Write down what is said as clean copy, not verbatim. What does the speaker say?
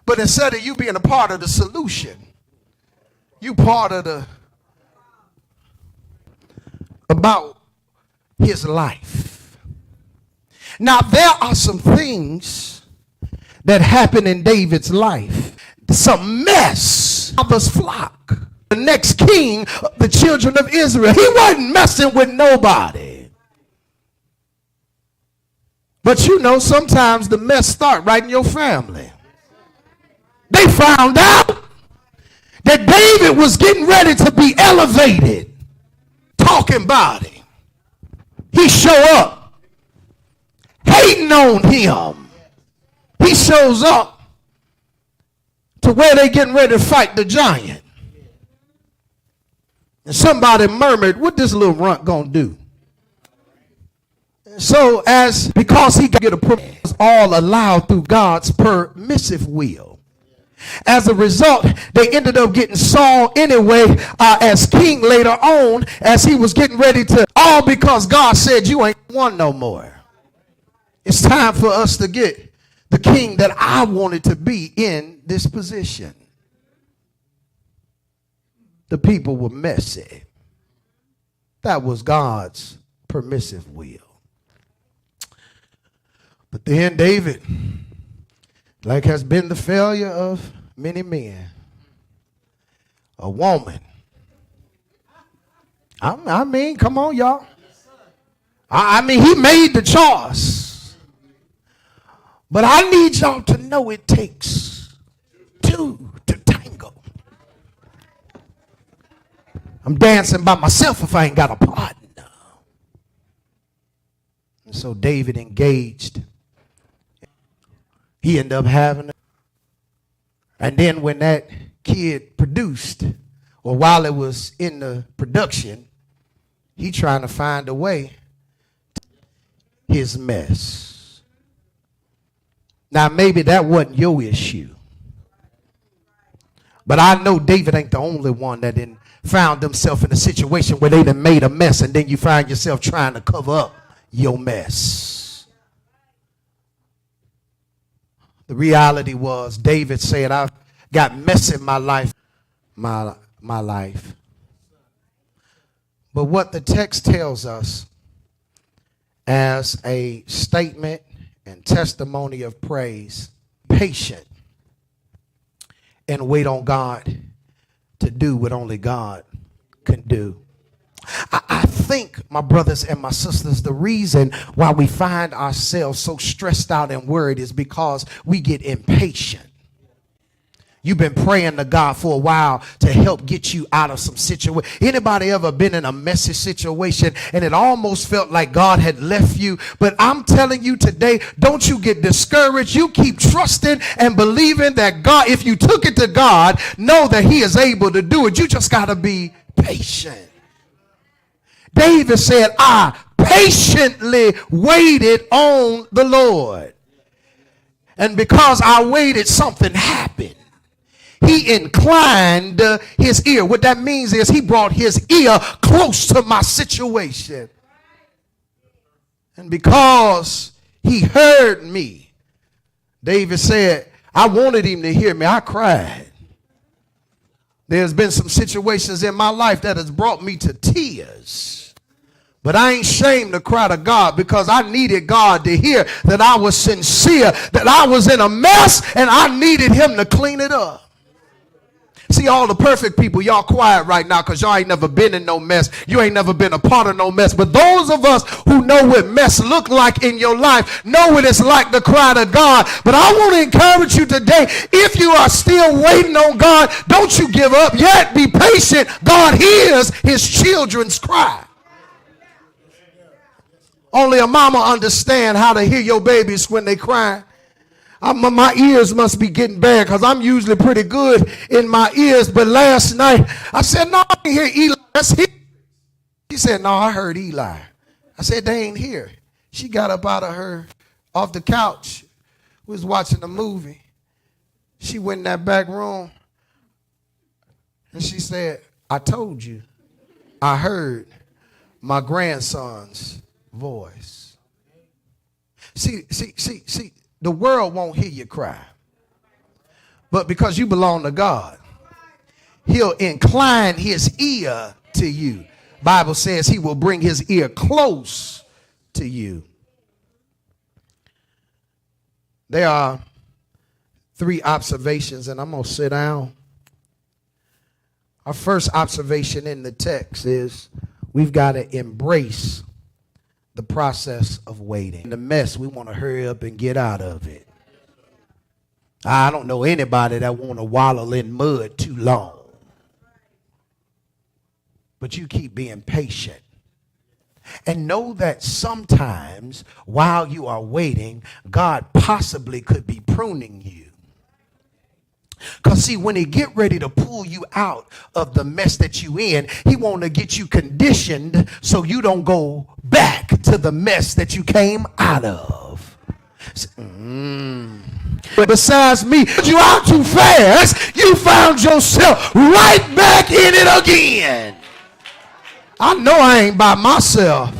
But instead of you being a part of the solution, you part of the about his life. Now there are some things that happen in David's life. Some mess of his flock. The next king of the children of Israel. He wasn't messing with nobody. But you know, sometimes the mess start right in your family. They found out that David was getting ready to be elevated. Talking about it. He show up. Hating on him. He shows up to where they getting ready to fight the giant. And somebody murmured, what this little runt gonna do? So because he could get a permit, all allowed through God's permissive will. As a result, they ended up getting Saul anyway as king later on, as he was getting ready to, all because God said, you ain't one no more. It's time for us to get the king that I wanted to be in this position. The people were messy. That was God's permissive will. But then David, like has been the failure of many men, a woman. I mean, come on, y'all. I mean, he made the choice. But I need y'all to know it takes two to tango. I'm dancing by myself if I ain't got a partner. And so David engaged. He ended up having, and then when that kid produced, or while it was in the production, he trying to find a way to his mess. Now maybe that wasn't your issue, but I know David ain't the only one that found himself in a situation where they done made a mess, and then you find yourself trying to cover up your mess. The reality was, David said, I've got mess in my life, my life. But what the text tells us as a statement and testimony of praise, patient and wait on God to do what only God can do. I think, my brothers and my sisters, the reason why we find ourselves so stressed out and worried is because we get impatient. You've been praying to God for a while to help get you out of some situation. Anybody ever been in a messy situation and it almost felt like God had left you? But I'm telling you today, don't you get discouraged. You keep trusting and believing that God, if you took it to God, know that he is able to do it. You just got to be patient. David said, I patiently waited on the Lord. And because I waited, something happened. He inclined his ear. What that means is he brought his ear close to my situation. And because he heard me, David said, I wanted him to hear me. I cried. There's been some situations in my life that has brought me to tears. But I ain't ashamed to cry to God because I needed God to hear that I was sincere, that I was in a mess and I needed him to clean it up. See, all the perfect people, y'all quiet right now because y'all ain't never been in no mess. You ain't never been a part of no mess. But those of us who know what mess look like in your life know what it's like to cry to God. But I want to encourage you today, if you are still waiting on God, don't you give up yet. Be patient. God hears his children's cry. Only a mama understand how to hear your babies when they cry. My ears must be getting bad because I'm usually pretty good in my ears. But last night, I said, no, I didn't hear Eli. That's here. He said, no, I heard Eli. I said, they ain't here. She got up off the couch. We was watching a movie. She went in that back room. And she said, I told you, I heard my grandson's voice. See, the world won't hear you cry. But because you belong to God, he'll incline his ear to you. Bible says he will bring his ear close to you. There are 3 observations, and I'm going to sit down. Our first observation in the text is we've got to embrace the process of waiting. The mess, we want to hurry up and get out of it. I don't know anybody that want to wallow in mud too long. But you keep being patient. And know that sometimes while you are waiting, God possibly could be pruning you. Because see, when he get ready to pull you out of the mess that you in, he want to get you conditioned so you don't go back to the mess that you came out of. But besides me, you out too fast, you found yourself right back in it again. I know I ain't by myself.